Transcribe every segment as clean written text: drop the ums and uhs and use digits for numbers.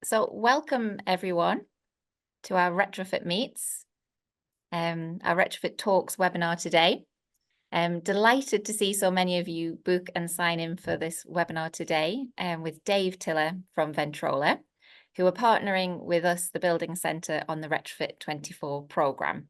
So welcome everyone to our Retrofit Meets, our Retrofit Talks webinar today. I'm delighted to see so many of you book and sign in for this webinar today with Dave Tiller from Ventrolla, who are partnering with us, the Building Centre, on the Retrofit 24 programme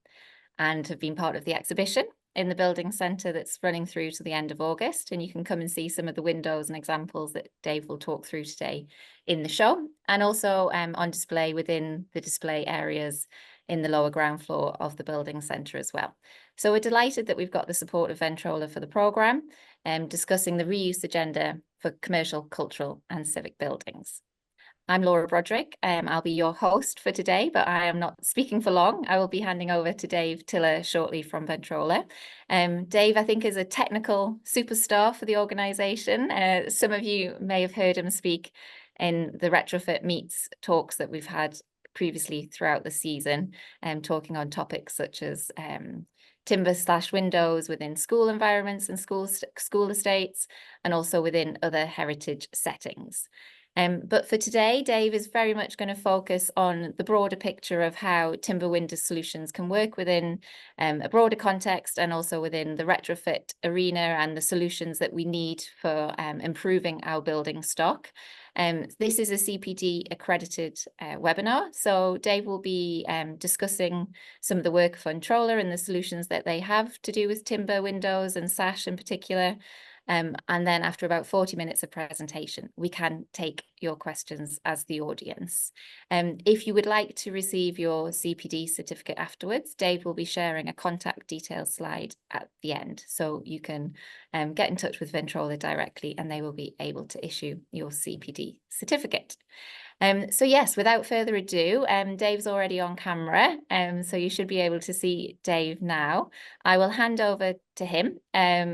and have been part of the exhibition in the Building Centre that's running through to the end of August. And you can come and see some of the windows and examples that Dave will talk through today in the show, and also on display within the display areas in the lower ground floor of the Building Centre as well. So we're delighted that we've got the support of Ventrolla for the programme, discussing the reuse agenda for commercial, cultural and civic buildings. I'm Laura Broderick. I'll be your host for today, but I am not speaking for long. I will be handing over to Dave Tiller shortly from Ventrolla. Dave, I think, is a technical superstar for the organisation. Some of you may have heard him speak in the Retrofit Meets talks that we've had previously throughout the season, talking on topics such as timber/windows within school environments and school estates, and also within other heritage settings. But for today, Dave is very much going to focus on the broader picture of how timber window solutions can work within a broader context, and also within the retrofit arena and the solutions that we need for improving our building stock. This is a CPD accredited webinar. So Dave will be discussing some of the work of Ventrolla and the solutions that they have to do with timber windows and sash in particular. And then after about 40 minutes of presentation, we can take your questions as the audience. If you would like to receive your CPD certificate afterwards, Dave will be sharing a contact details slide at the end. So you can get in touch with Ventrolla directly and they will be able to issue your CPD certificate. So yes, without further ado, Dave's already on camera, so you should be able to see Dave now. I will hand over to him.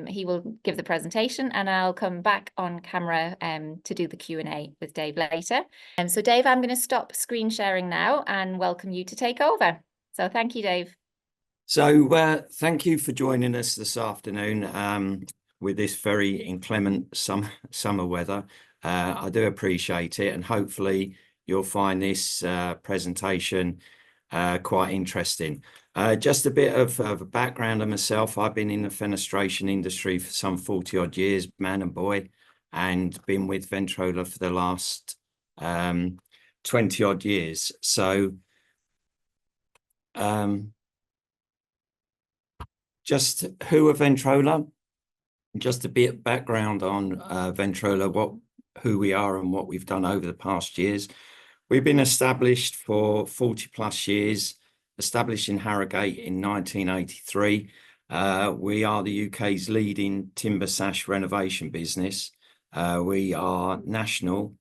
He will give the presentation and I'll come back on camera to do the Q&A with Dave later. So Dave, I'm going to stop screen sharing now and welcome you to take over. So thank you, Dave. So thank you for joining us this afternoon with this very inclement summer weather. I do appreciate it, and hopefully you'll find this presentation quite interesting. Just a bit of a background on myself. I've been in the fenestration industry for some 40 odd years, man and boy, and been with Ventrolla for the last 20 odd years. So just who are Ventrolla? Just a bit of background on Ventrolla, who we are and what we've done over the past years. We've been established for 40 plus years, established in Harrogate in 1983. We are the UK's leading timber sash renovation business. We are national.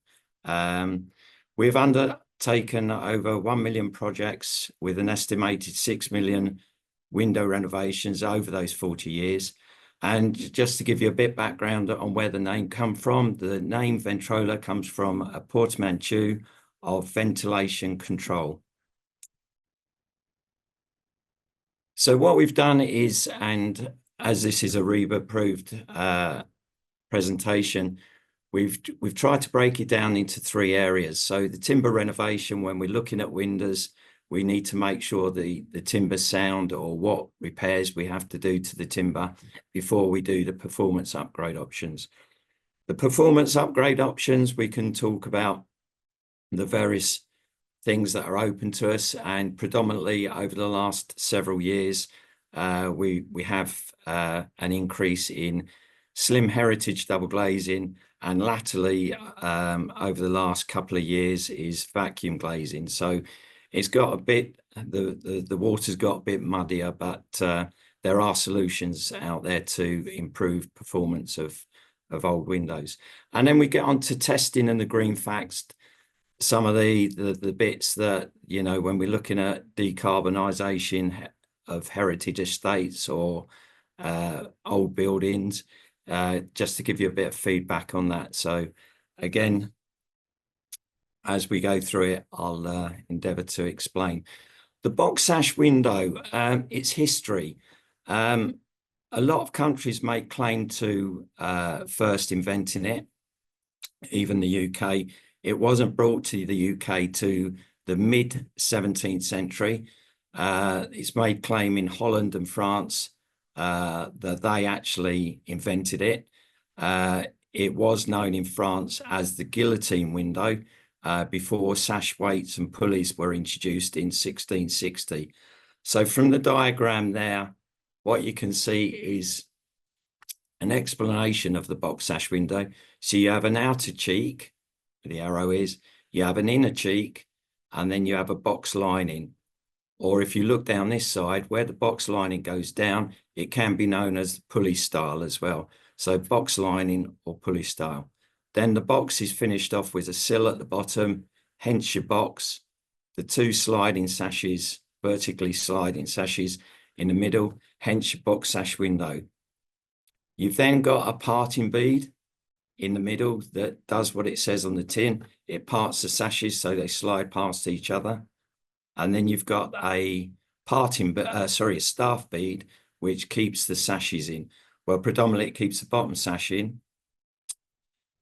We've undertaken over 1 million projects with an estimated 6 million window renovations over those 40 years. And just to give you a bit background on where the name come from, the name Ventrolla comes from a portmanteau of ventilation control. So what we've done is, and as this is a REBA approved presentation, we've tried to break it down into 3 areas. So the timber renovation, when we're looking at windows, we need to make sure the timber's sound, or what repairs we have to do to the timber before we do the performance upgrade options. The performance upgrade options, we can talk about the various things that are open to us, and predominantly over the last several years, we have an increase in slim heritage double glazing, and latterly over the last couple of years is vacuum glazing. So it's got a bit, the water's got a bit muddier, but there are solutions out there to improve performance of old windows. And then we get on to testing and the green facts, some of the bits that, you know, when we're looking at decarbonisation of heritage estates or old buildings, just to give you a bit of feedback on that. So again, as we go through it, I'll endeavour to explain. The box sash window, its history. A lot of countries make claim to first inventing it. Even the UK It wasn't brought to the UK to the mid 17th century. It's made claim in Holland and France that they actually invented it. It was known in France as the guillotine window before sash weights and pulleys were introduced in 1660. So from the diagram there, what you can see is an explanation of the box sash window. So you have an outer cheek, where the arrow is, you have an inner cheek, and then you have a box lining. Or if you look down this side, where the box lining goes down, it can be known as pulley style as well. So box lining or pulley style. Then the box is finished off with a sill at the bottom, hence your box. The two sliding sashes, vertically sliding sashes in the middle, hence your box sash window. You've then got a parting bead in the middle that does what it says on the tin. It parts the sashes so they slide past each other. And then you've got a a staff bead, which keeps the sashes in. Well, predominantly it keeps the bottom sash in.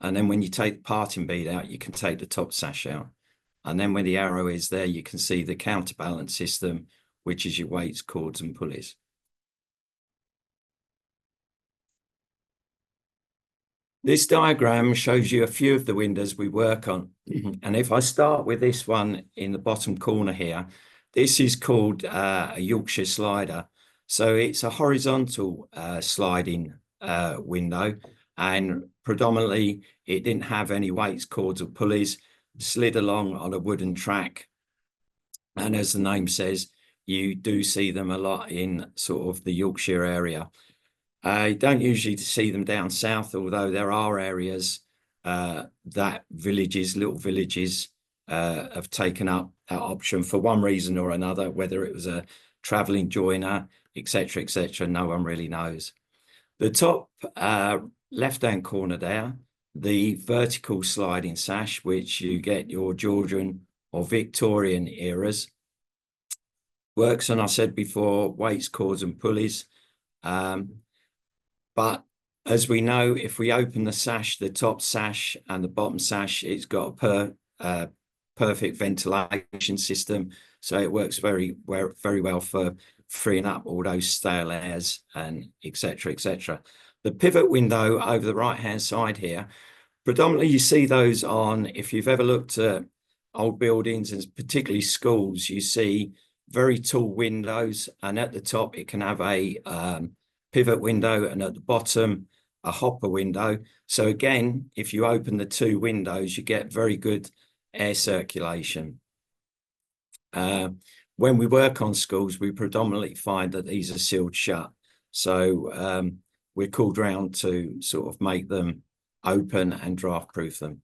And then when you take the parting bead out, you can take the top sash out. And then when the arrow is there, you can see the counterbalance system, which is your weights, cords, and pulleys. This diagram shows you a few of the windows we work on. And if I start with this one in the bottom corner here, this is called a Yorkshire slider. So it's a horizontal sliding window, and predominantly it didn't have any weights, cords, or pulleys, slid along on a wooden track. And as the name says, you do see them a lot in sort of the Yorkshire area. I don't usually see them down south, although there are areas that little villages have taken up that option for one reason or another, whether it was a travelling joiner, etc., no one really knows. The top left-hand corner there, the vertical sliding sash, which you get your Georgian or Victorian eras, works on, I said before, weights, cords, and pulleys. But as we know, if we open the sash, the top sash and the bottom sash, it's got a perfect ventilation system. So it works very well for freeing up all those stale airs and etc. The pivot window over the right-hand side here, predominantly you see those on, if you've ever looked at old buildings and particularly schools, you see very tall windows, and at the top it can have a pivot window, and at the bottom a hopper window. So again, if you open the two windows, you get very good air circulation. When we work on schools, we predominantly find that these are sealed shut. So we're called round to sort of make them open and draft proof them.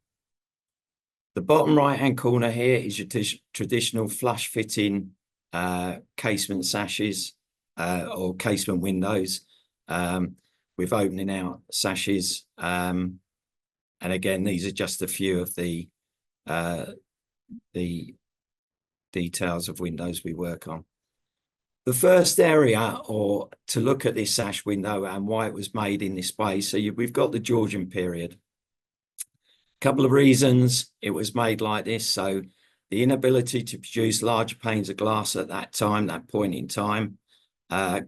The bottom right hand corner here is your traditional flush fitting casement sashes or casement windows with opening out sashes. And again, these are just a few of the details of windows we work on. The first area or to look at this sash window and why it was made in this way. So we've got the Georgian period. A couple of reasons it was made like this. So the inability to produce larger panes of glass at that point in time.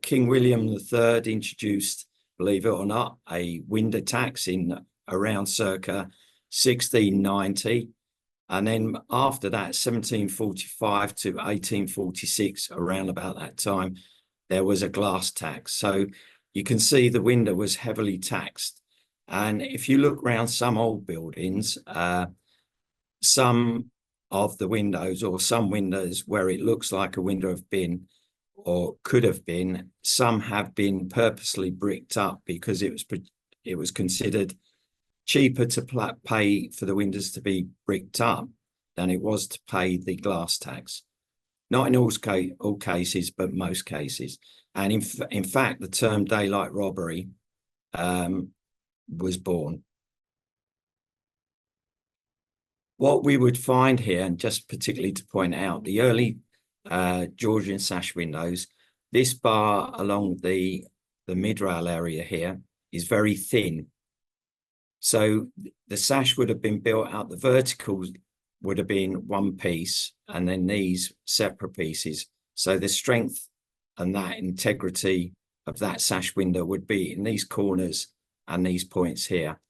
King William III introduced, believe it or not, a window tax in around circa 1690. And then after that, 1745 to 1846, around about that time, there was a glass tax. So you can see the window was heavily taxed. And if you look around some old buildings, some of the windows or some windows where it looks like a window have been or could have been, some have been purposely bricked up because it was considered cheaper to pay for the windows to be bricked up than it was to pay the glass tax. Not in all cases, but most cases. And in fact, the term daylight robbery was born. What we would find here, and just particularly to point out, the early Georgian sash windows, this bar along the mid-rail area here is very thin. So the sash would have been built out, the verticals would have been one piece, and then these separate pieces. So the strength and that integrity of that sash window would be in these corners and these points here.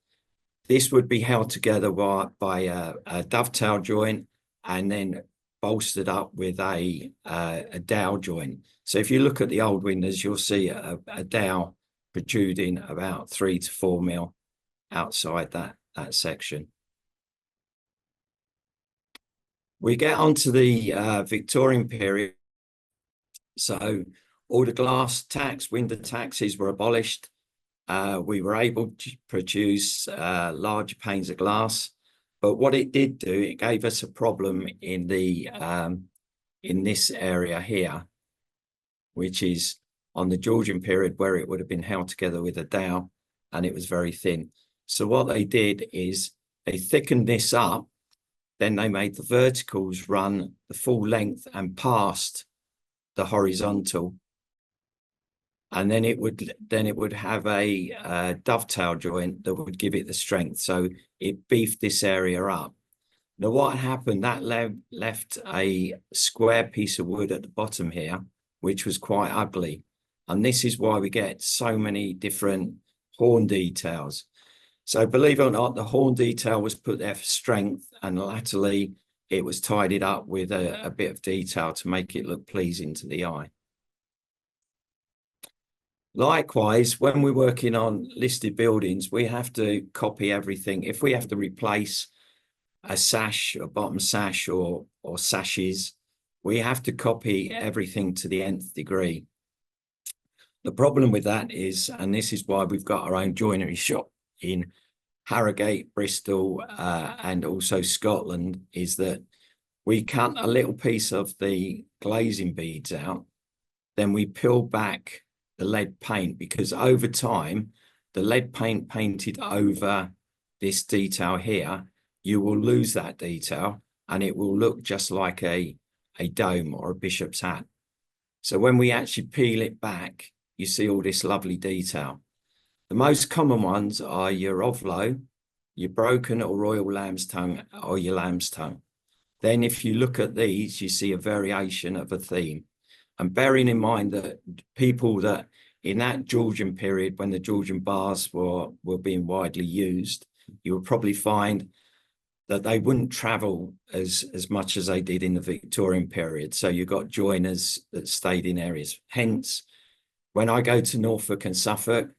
This would be held together by a dovetail joint and then bolstered up with a dowel joint. So if you look at the old windows, you'll see a dowel protruding about 3 to 4 mil outside that section. We get onto the Victorian period. So all the glass tax, window taxes were abolished. We were able to produce larger panes of glass, but what it did do, it gave us a problem in the in this area here, which is on the Georgian period, where it would have been held together with a dowel, and it was very thin. So what they did is they thickened this up, then they made the verticals run the full length and past the horizontal, and then it would have a dovetail joint that would give it the strength. So it beefed this area up. Now what happened, that left a square piece of wood at the bottom here, which was quite ugly. And this is why we get so many different horn details. So believe it or not, the horn detail was put there for strength, and latterly it was tidied up with a bit of detail to make it look pleasing to the eye. Likewise, when we're working on listed buildings, we have to copy everything. If we have to replace a sash, a bottom sash, or sashes, we have to copy everything to the nth degree. The problem with that is, and this is why we've got our own joinery shop in Harrogate, Bristol, and also Scotland, is that we cut a little piece of the glazing beads out, then we peel back the lead paint, because over time, the lead paint painted over this detail here, you will lose that detail and it will look just like a dome or a bishop's hat. So when we actually peel it back, you see all this lovely detail. The most common ones are your ovlow, your broken or royal lamb's tongue, or your lamb's tongue. Then if you look at these, you see a variation of a theme. And bearing in mind that people that in that Georgian period, when the Georgian bars were being widely used, you would probably find that they wouldn't travel as much as they did in the Victorian period. So you got joiners that stayed in areas. Hence, when I go to Norfolk and Suffolk,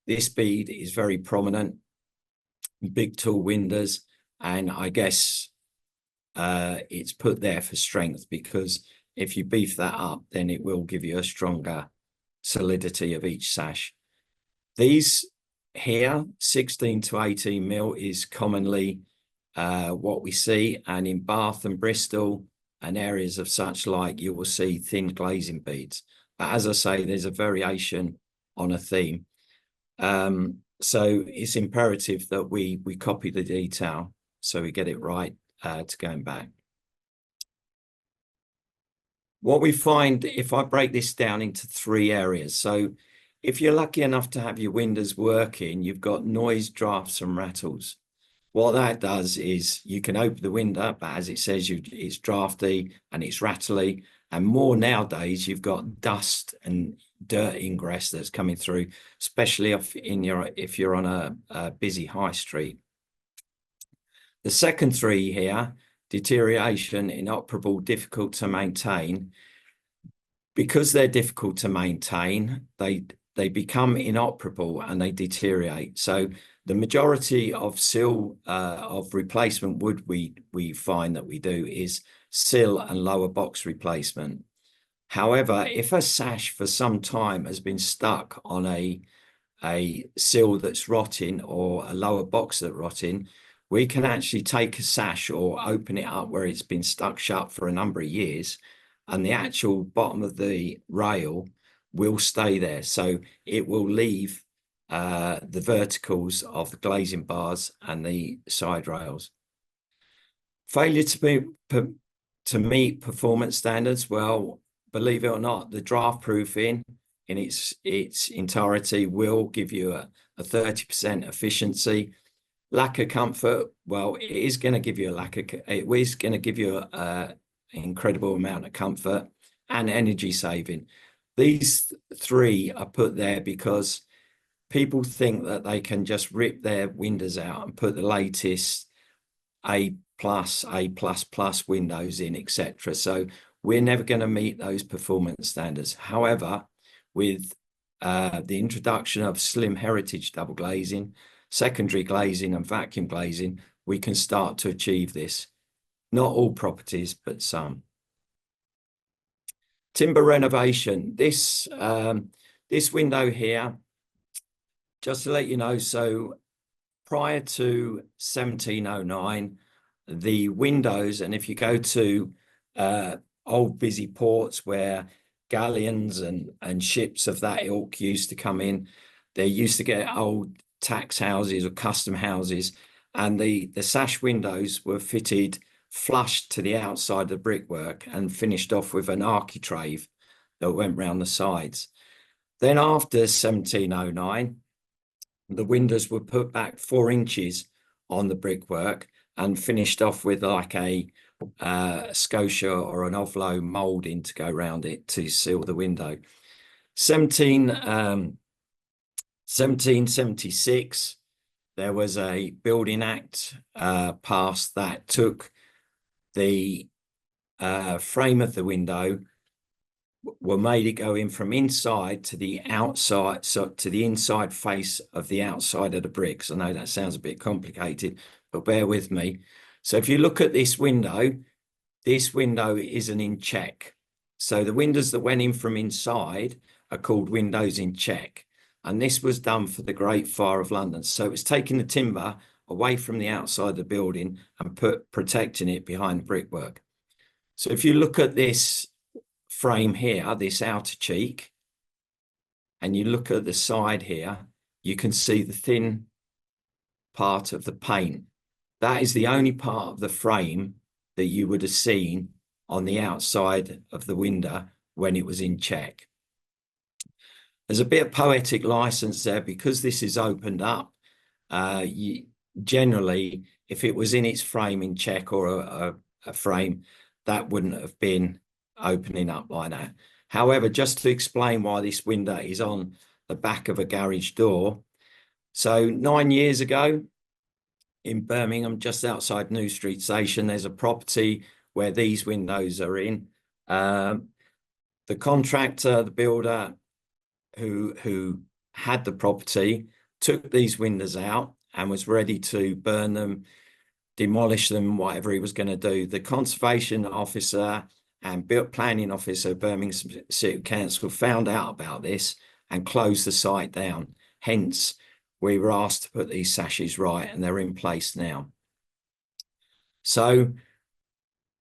this bead is very prominent, big tall windows, and I guess it's put there for strength, because if you beef that up, then it will give you a stronger solidity of each sash. These here, 16 to 18 mil is commonly what we see, and in Bath and Bristol and areas of such like, you will see thin glazing beads. But as I say, there's a variation on a theme. So it's imperative that we copy the detail so we get it right to going back. What we find, if I break this down into 3 areas, so if you're lucky enough to have your windows working, you've got noise, drafts and rattles. What that does is you can open the window, but as it says, it's drafty and it's rattly. And more nowadays, you've got dust and dirt ingress that's coming through, especially if you're on a busy high street. The second 3 here, deterioration, inoperable, difficult to maintain. Because they're difficult to maintain, they become inoperable and they deteriorate. So the majority of sill of replacement wood we find that we do is sill and lower box replacement. However, if a sash for some time has been stuck on a sill that's rotting or a lower box that's rotting, we can actually take a sash or open it up where it's been stuck shut for a number of years, and the actual bottom of the rail will stay there. So it will leave the verticals of the glazing bars and the side rails. Failure to meet performance standards. Well, believe it or not, the draft proofing in its entirety will give you a 30% efficiency. Lack of comfort, well, it is going to give you it is going to give you an incredible amount of comfort and energy saving. These three are put there because people think that they can just rip their windows out and put the latest A+, A++ windows in, etc. So we're never going to meet those performance standards. However, with the introduction of slim heritage double glazing, secondary glazing and vacuum glazing, we can start to achieve this. Not all properties, but some. Timber renovation. This window here, just to let you know, so prior to 1709, the windows, and if you go to old busy ports where galleons and ships of that ilk used to come in, they used to get old tax houses or custom houses, and the sash windows were fitted flush to the outside of the brickwork and finished off with an architrave that went round the sides. Then after 1709, the windows were put back 4 inches on the brickwork and finished off with like a scotia or an ovlow moulding to go around it to seal the window. 1776, there was a Building Act passed that took the frame of the window, made it go in from inside to the outside, so to the inside face of the outside of the bricks. I know that sounds a bit complicated, but bear with me. So if you look at this window isn't in check. So the windows that went in from inside are called windows in check. And this was done for the Great Fire of London. So it was taking the timber away from the outside of the building and protecting it behind the brickwork. So if you look at this frame here, this outer cheek, and you look at the side here, you can see the thin part of the paint. That is the only part of the frame that you would have seen on the outside of the window when it was in check. There's a bit of poetic license there because this is opened up. Generally, if it was in its frame in check or a frame, that wouldn't have been opening up like that. However, just to explain why this window is on the back of a garage door. So 9 years ago in Birmingham, just outside New Street Station, there's a property where these windows are in. The contractor, the builder who had the property took these windows out and was ready to burn them, demolish them, whatever he was going to do. The conservation officer and built planning officer of Birmingham City Council found out about this and closed the site down. Hence, we were asked to put these sashes right, and they're in place now. So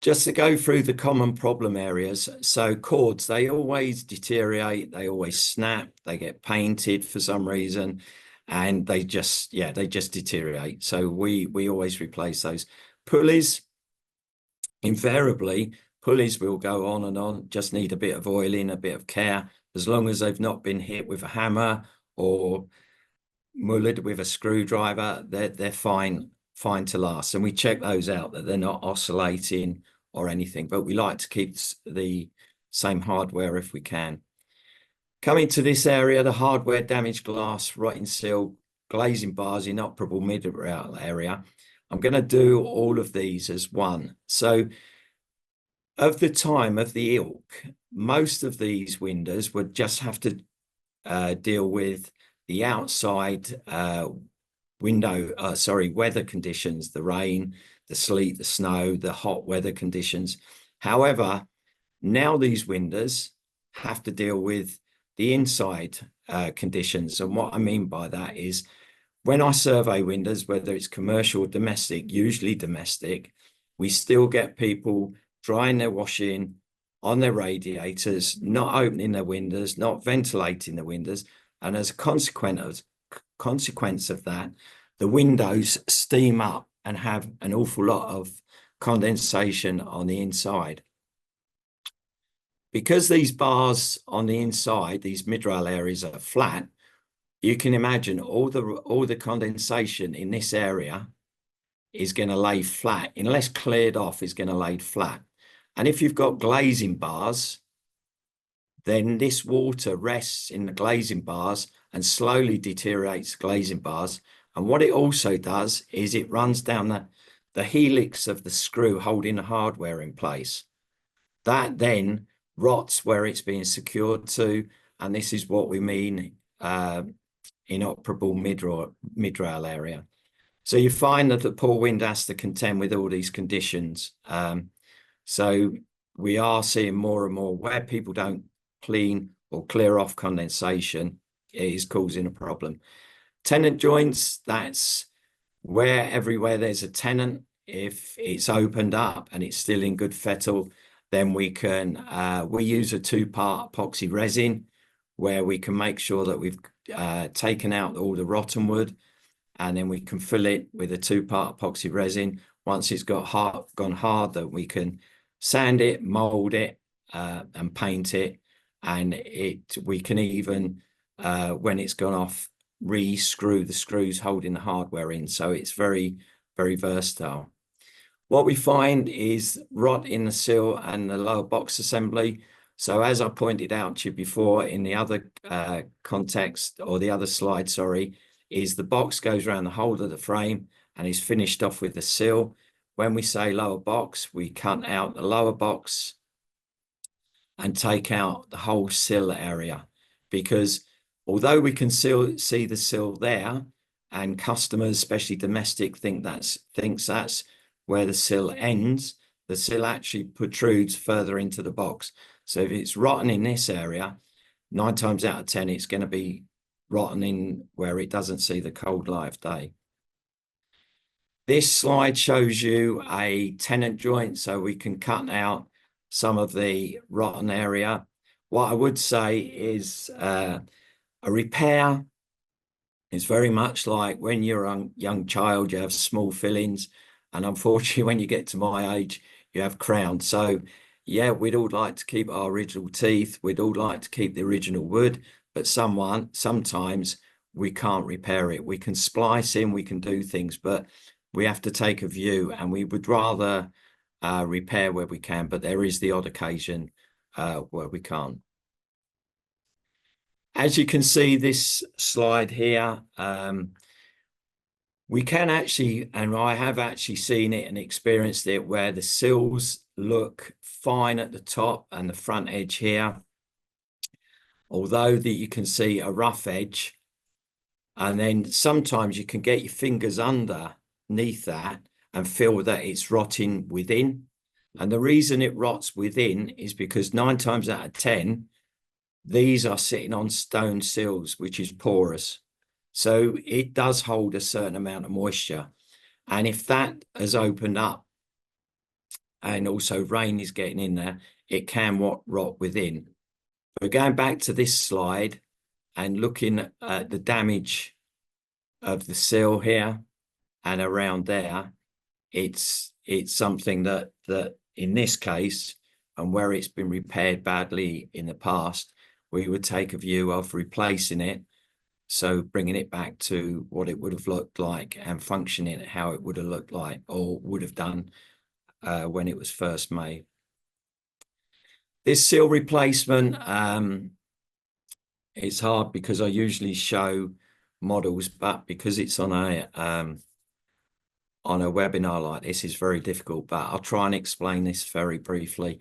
just to go through the common problem areas. So cords, they always deteriorate, they always snap, they get painted for some reason, and they just deteriorate. So we always replace those. Pulleys, invariably, pulleys will go on and on, just need a bit of oiling, a bit of care. As long as they've not been hit with a hammer or mullered with a screwdriver, they're fine to last. And we check those out, that they're not oscillating or anything, but we like to keep the same hardware if we can. Coming to this area, the hardware, damaged glass, rotting seal, glazing bars, inoperable mid-rail area. I'm going to do all of these as one. So of the time of the ilk, most of these windows would just have to deal with the outside weather conditions, the rain, the sleet, the snow, the hot weather conditions. However, now these windows have to deal with the inside conditions. And what I mean by that is when I survey windows, whether it's commercial or domestic, usually domestic, we still get people drying their washing on their radiators, not opening their windows, not ventilating the windows. And as a consequence of that, the windows steam up and have an awful lot of condensation on the inside. Because these bars on the inside, these mid-rail areas are flat, you can imagine all the condensation in this area is going to lay flat, unless cleared off, is going to lay flat. And if you've got glazing bars, then this water rests in the glazing bars and slowly deteriorates glazing bars. And what it also does is it runs down the helix of the screw holding the hardware in place. That then rots where it's being secured to, and this is what we mean inoperable mid-rail area. So you find that the poor wind has to contend with all these conditions. So we are seeing more and more where people don't clean or clear off condensation, it is causing a problem. Tenant joints, that's where everywhere there's a tenant, if it's opened up and it's still in good fettle, then we use a 2-part epoxy resin where we can make sure that we've taken out all the rotten wood, and then we can fill it with a 2-part epoxy resin. Once it's gone hard, that we can sand it, mold it, and paint it. And we can even, when it's gone off, re-screw the screws holding the hardware in. So it's very, very versatile. What we find is rot in the sill and the lower box assembly. So as I pointed out to you before in the other context, or the other slide, sorry, is the box goes around the whole of the frame and is finished off with the sill. When we say lower box, we cut out the lower box and take out the whole sill area, because although we can see the sill there, and customers, especially domestic, thinks that's where the sill ends, the sill actually protrudes further into the box. So if it's rotten in this area, 9 times out of 10, it's going to be rotten in where it doesn't see the cold light of day. This slide shows you a tenant joint, so we can cut out some of the rotten area. What I would say is a repair is very much like when you're a young child, you have small fillings, and unfortunately when you get to my age, you have crowns. So yeah, we'd all like to keep our original teeth, we'd all like to keep the original wood, but sometimes we can't repair it. We can splice in, we can do things, but we have to take a view, and we would rather repair where we can, but there is the odd occasion where we can't. As you can see this slide here, we can actually, and I have actually seen it and experienced it, where the sills look fine at the top and the front edge here, although that you can see a rough edge, and then sometimes you can get your fingers underneath that and feel that it's rotting within. And the reason it rots within is because 9 times out of 10, these are sitting on stone sills, which is porous. So it does hold a certain amount of moisture. And if that has opened up and also rain is getting in there, it can rot within. But going back to this slide and looking at the damage of the sill here and around there, it's something that in this case, and where it's been repaired badly in the past, we would take a view of replacing it, so bringing it back to what it would have looked like and functioning how it would have looked like or would have done when it was first made. This sill replacement, it's hard because I usually show models, but because it's on a webinar like this, is very difficult, but I'll try and explain this very briefly.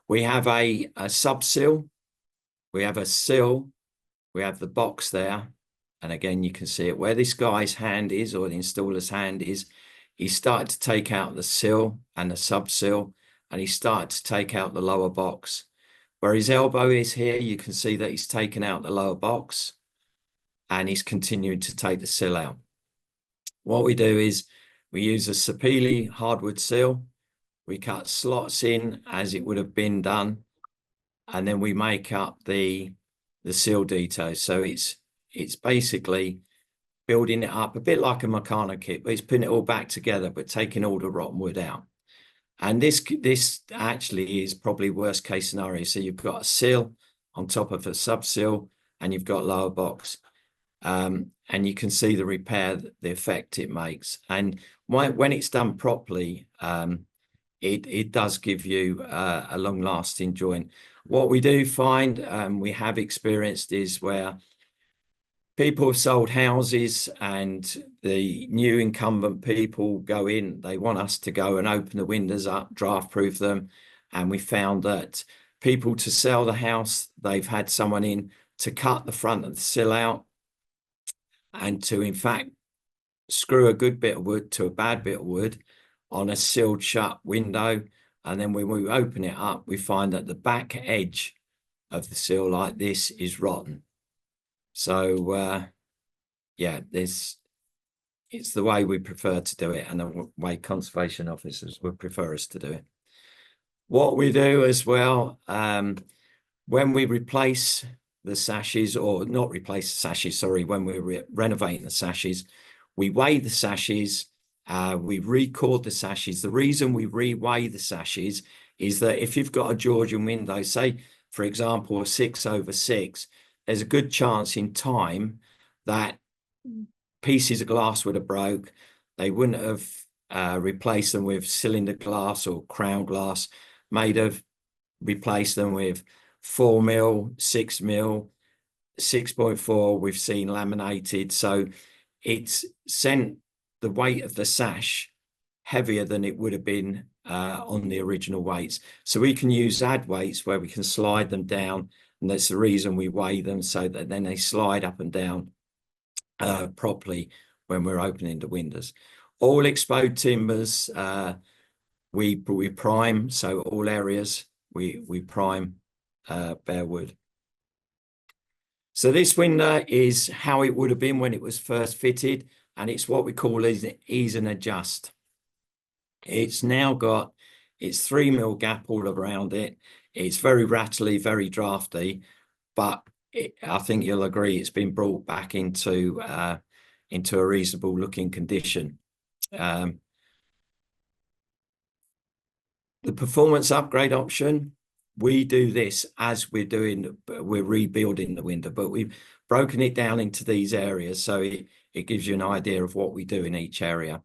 We have a sub-sill, we have a sill, we have the box there, and again you can see it where this guy's hand is, or the installer's hand is. He started to take out the sill and the sub-sill, and he started to take out the lower box. Where his elbow is here, you can see that he's taken out the lower box and he's continuing to take the sill out. What we do is we use a CPD hardwood sill. We cut slots in as it would have been done, and then we make up the sill details. So it's basically building it up a bit like a Meccano kit, but it's putting it all back together, but taking all the rotten wood out. And this actually is probably worst case scenario. So you've got a sill on top of a sub sill, and you've got lower box. And you can see the repair, the effect it makes. And when it's done properly, it does give you a long-lasting joint. What we do find, we have experienced, is where people have sold houses and the new incumbent people go in, they want us to go and open the windows up, draft proof them. And we found that people, to sell the house, they've had someone in to cut the front of the sill out and to, in fact, screw a good bit of wood to a bad bit of wood on a sealed shut window. And then when we open it up, we find that the back edge of the sill like this is rotten. So yeah, it's the way we prefer to do it, and the way conservation officers would prefer us to do it. What we do as well, when we replace the sashes, or not replace the sashes, sorry, when we're renovating the sashes, we weigh the sashes, we record the sashes. The reason we re-weigh the sashes is that if you've got a Georgian window, say, for example, a 6/6, there's a good chance in time that pieces of glass would have broke. They wouldn't have replaced them with cylinder glass or crown glass, may have replaced them with 4mm, 6mm, 6.4 we've seen laminated. So it's sent the weight of the sash heavier than it would have been on the original weights. So we can use add weights where we can slide them down, and that's the reason we weigh them, so that then they slide up and down properly when we're opening the windows. All exposed timbers we prime, so all areas we prime bare wood. So this window is how it would have been when it was first fitted, and it's what we call ease and adjust. It's now got its 3mm gap all around it. It's very rattly, very drafty, but I think you'll agree it's been brought back into a reasonable looking condition. The performance upgrade option, we do this as we're rebuilding the window, but we've broken it down into these areas, so it gives you an idea of what we do in each area.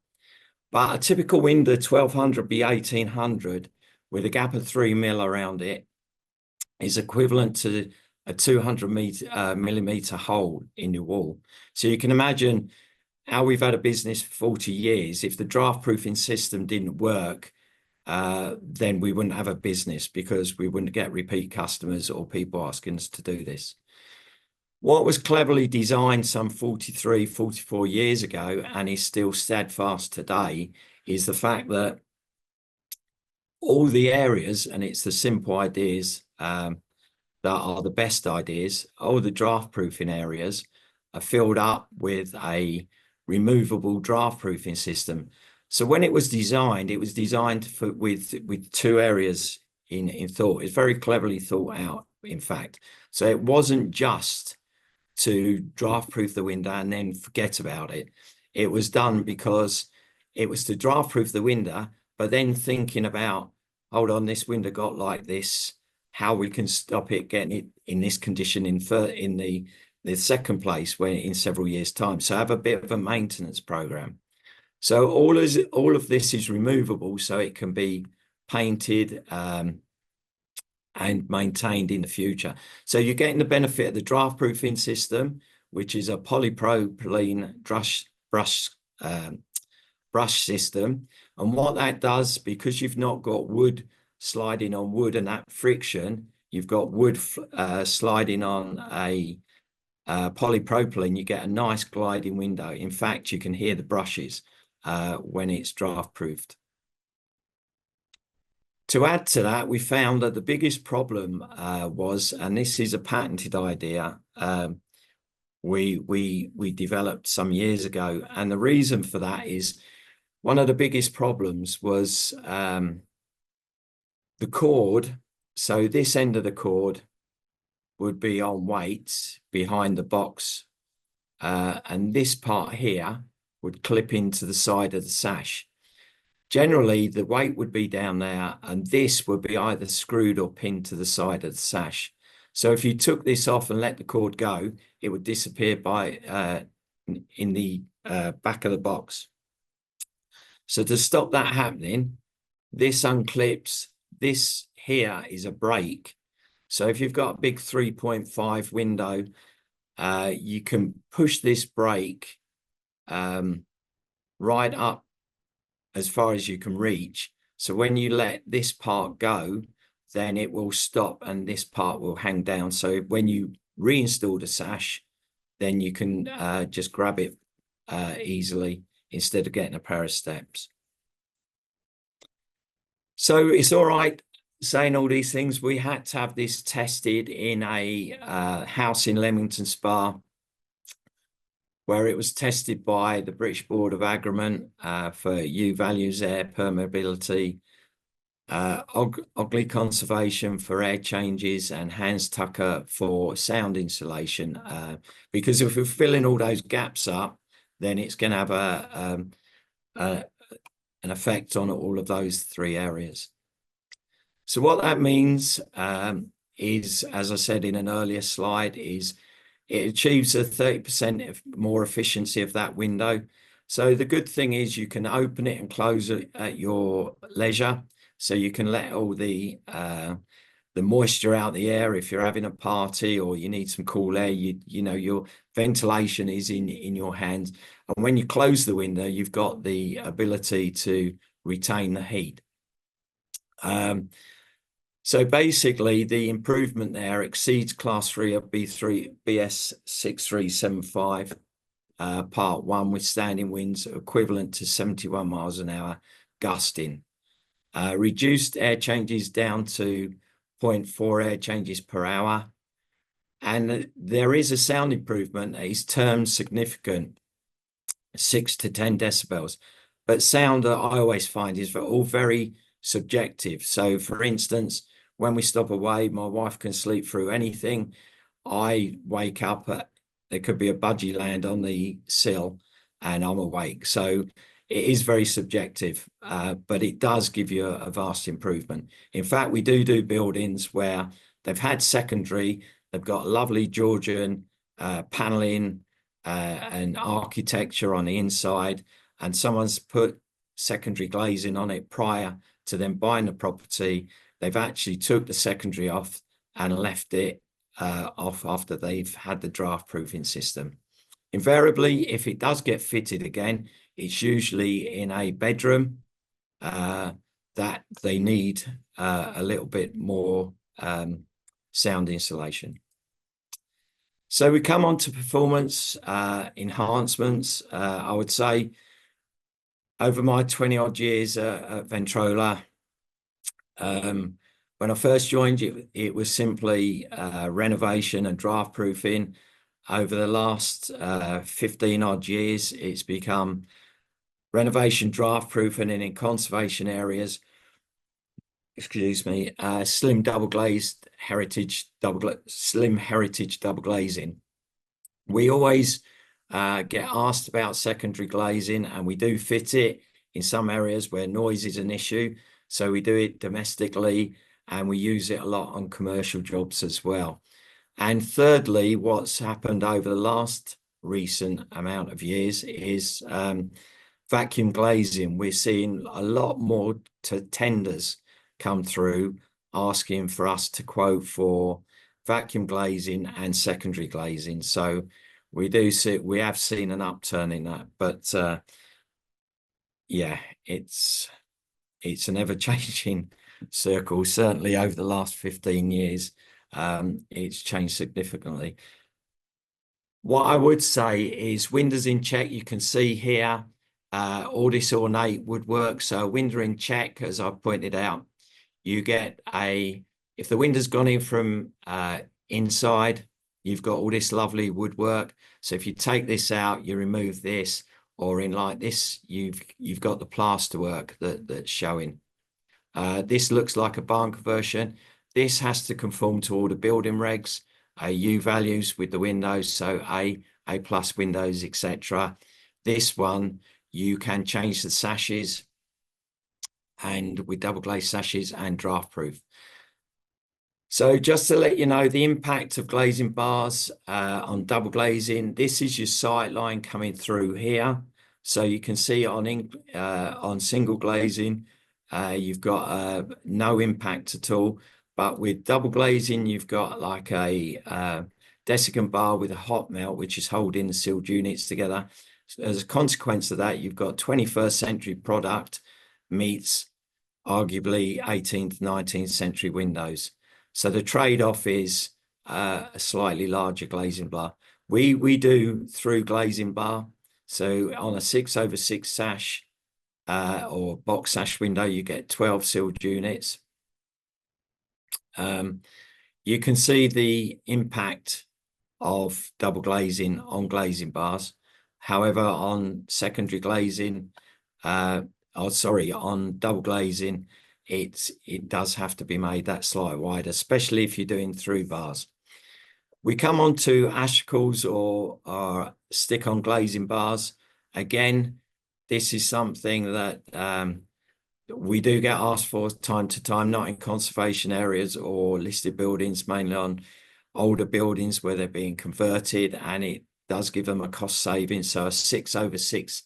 But a typical window, 1200 by 1800, with a gap of 3mm around it, is equivalent to a 200mm hole in your wall. So you can imagine how we've had a business for 40 years. If the draft proofing system didn't work, then we wouldn't have a business, because we wouldn't get repeat customers or people asking us to do this. What was cleverly designed some 43, 44 years ago and is still steadfast today is the fact that all the areas, and it's the simple ideas that are the best ideas, all the draft proofing areas are filled up with a removable draft proofing system. So when it was designed with two areas in thought. It's very cleverly thought out, in fact. So it wasn't just to draft proof the window and then forget about it. It was done because it was to draft proof the window, but then thinking about, hold on, this window got like this, how we can stop it getting it in this condition in the second place when in several years' time. So have a bit of a maintenance program. So all of this is removable, so it can be painted and maintained in the future. So you're getting the benefit of the draft proofing system, which is a polypropylene brush system. And what that does, because you've not got wood sliding on wood and that friction, you've got wood sliding on a polypropylene, you get a nice gliding window. In fact, you can hear the brushes when it's draft proofed. To add to that, we found that the biggest problem was, and this is a patented idea, we developed some years ago, and the reason for that is one of the biggest problems was the cord. So this end of the cord would be on weights behind the box, and this part here would clip into the side of the sash. Generally, the weight would be down there, and this would be either screwed or pinned to the side of the sash. So if you took this off and let the cord go, it would disappear in the back of the box. So to stop that happening, this unclips. This here is a brake. So if you've got a big 3.5 window, you can push this brake right up as far as you can reach. So when you let this part go, then it will stop and this part will hang down. So when you reinstall the sash, then you can just grab it easily instead of getting a pair of steps. So it's all right saying all these things. We had to have this tested in a house in Leamington Spa, where it was tested by the British Board of Agreement for U values, air permeability, Ogley conservation for air changes, and Hans Tucker for sound insulation. Because if we're filling all those gaps up, then it's going to have an effect on all of those three areas. So what that means is, as I said in an earlier slide, is it achieves a 30% more efficiency of that window. So the good thing is you can open it and close it at your leisure. So you can let all the moisture out the air if you're having a party or you need some cool air. You know, your ventilation is in your hands. And when you close the window, you've got the ability to retain the heat. So basically, the improvement there exceeds Class 3 of BS 6375, Part 1, with standing winds equivalent to 71 miles an hour gusting. Reduced air changes down to 0.4 air changes per hour. And there is a sound improvement that is termed significant, 6 to 10 decibels. But sound that I always find is all very subjective. So for instance, when we stop away, my wife can sleep through anything. I wake up, there could be a budgie land on the sill and I'm awake. So it is very subjective, but it does give you a vast improvement. In fact, we do buildings where they've had secondary, they've got lovely Georgian paneling and architecture on the inside, and someone's put secondary glazing on it prior to them buying the property. They've actually took the secondary off and left it off after they've had the draft proofing system. Invariably, if it does get fitted again, it's usually in a bedroom that they need a little bit more sound insulation. So we come on to performance enhancements. I would say over my 20 odd years at Ventrolla, when I first joined, it was simply renovation and draft proofing. Over the last 15 odd years, it's become renovation, draft proofing, and in conservation areas, slim double glazed heritage slim heritage double glazing. We always get asked about secondary glazing, and we do fit it in some areas where noise is an issue. So we do it domestically, and we use it a lot on commercial jobs as well. And thirdly, what's happened over the last recent amount of years is vacuum glazing. We're seeing a lot more tenders come through asking for us to quote for vacuum glazing and secondary glazing. So we have seen an upturn in that, but yeah, it's an ever-changing circle. Certainly over the last 15 years, it's changed significantly. What I would say is windows in check. You can see here all this ornate woodwork. So window in check, as I pointed out, you get if the window's gone in from inside, you've got all this lovely woodwork. So if you take this out, you remove this, or in like this, you've got the plasterwork that's showing. This looks like a barn conversion. This has to conform to all the building regs, U values with the windows, so A plus windows, etc. This one, you can change the sashes, and with double glazed sashes and draft proof. So just to let you know, the impact of glazing bars on double glazing, this is your sight line coming through here. So you can see on single glazing, you've got no impact at all. But with double glazing, you've got like a desiccant bar with a hot melt, which is holding the sealed units together. So as a consequence of that, you've got 21st century product meets arguably 18th, 19th century windows. So the trade-off is a slightly larger glazing bar. We do through glazing bar. So on a 6/6 sash or box sash window, you get 12 sealed units. You can see the impact of double glazing on glazing bars. However, on secondary glazing, on double glazing, it does have to be made that slightly wider, especially if you're doing through bars. We come on to ashicles or stick-on glazing bars. Again, this is something that we do get asked for time to time, not in conservation areas or listed buildings, mainly on older buildings where they're being converted, and it does give them a cost saving. So a 6/6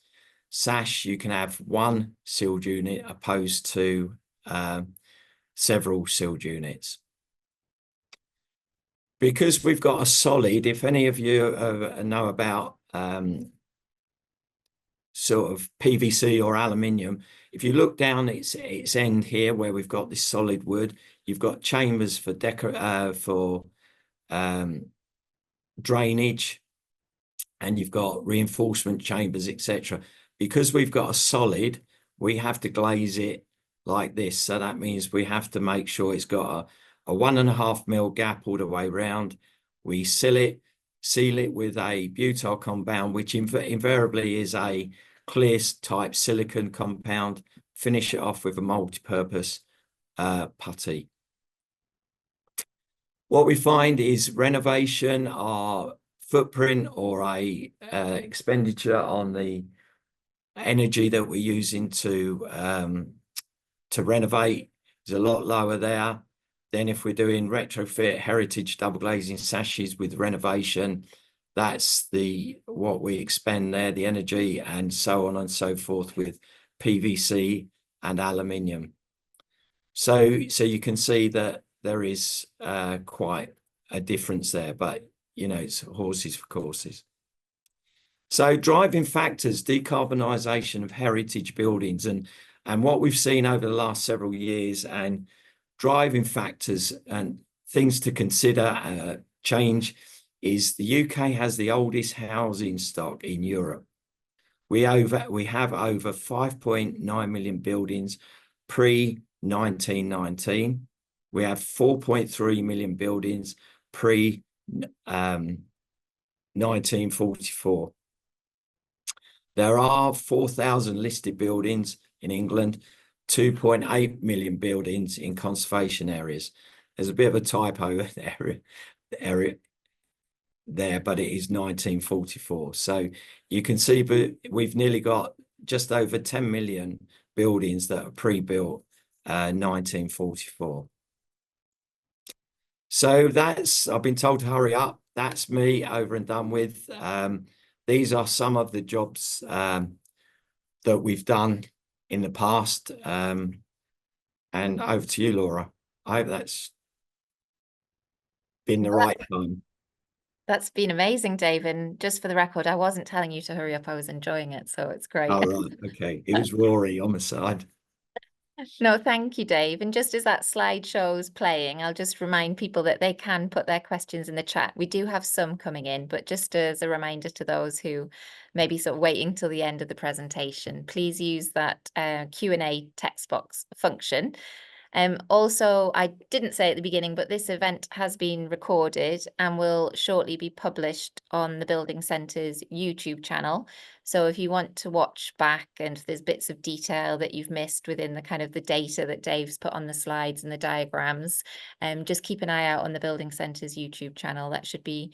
sash, you can have one sealed unit opposed to several sealed units. Because we've got a solid, if any of you know about sort of PVC or aluminium, if you look down its end here where we've got this solid wood, you've got chambers for drainage, and you've got reinforcement chambers, etc. Because we've got a solid, we have to glaze it like this. So that means we have to make sure it's got a 1.5 mil gap all the way around. We seal it with a butyl compound, which invariably is a clear type silicon compound. Finish it off with a multi-purpose putty. What we find is renovation, our footprint or a expenditure on the energy that we're using to renovate is a lot lower there than if we're doing retrofit heritage double glazing sashes with renovation. That's what we expend there, the energy, and so on and so forth with PVC and aluminium. So you can see that there is quite a difference there, but you know, it's horses for courses. So driving factors, decarbonisation of heritage buildings, and what we've seen over the last several years, and driving factors and things to consider change is the UK has the oldest housing stock in Europe. We have over 5.9 million buildings pre-1919. We have 4.3 million buildings pre-1944. There are 4,000 listed buildings in England, 2.8 million buildings in conservation areas. There's a bit of a typo there, but it is 1944. So you can see, but we've nearly got just over 10 million buildings that are pre-built 1944. So I've been told to hurry up. That's me over and done with. These are some of the jobs that we've done in the past. And over to you, Laura. I hope that's been the right time. That's been amazing, Dave. And just for the record, I wasn't telling you to hurry up. I was enjoying it. So it's great. All right. Okay. It was Rory on the side. No, thank you, Dave. And just as that slideshow's playing, I'll just remind people that they can put their questions in the chat. We do have some coming in, but just as a reminder to those who may be sort of waiting till the end of the presentation, please use that Q&A text box function. Also, I didn't say at the beginning, but this event has been recorded and will shortly be published on the Building Centre's YouTube channel. So if you want to watch back and there's bits of detail that you've missed within the kind of the data that Dave's put on the slides and the diagrams, just keep an eye out on the Building Centre's YouTube channel. That should be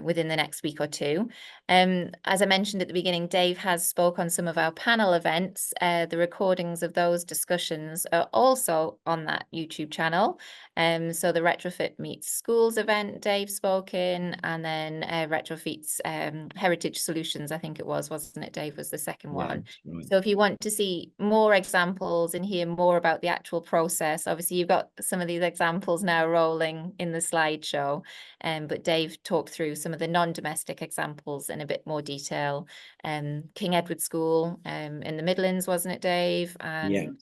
within the next week or two. As I mentioned at the beginning, Dave has spoke on some of our panel events. The recordings of those discussions are also on that YouTube channel. So the Retrofit Meets Schools event Dave spoke in, and then Retrofit's Heritage Solutions, I think it was, wasn't it, Dave, was the second one. Right. So if you want to see more examples and hear more about the actual process, obviously you've got some of these examples now rolling in the slideshow, but Dave talked through some of the non-domestic examples in a bit more detail. King Edward School in the Midlands, wasn't it, Dave? And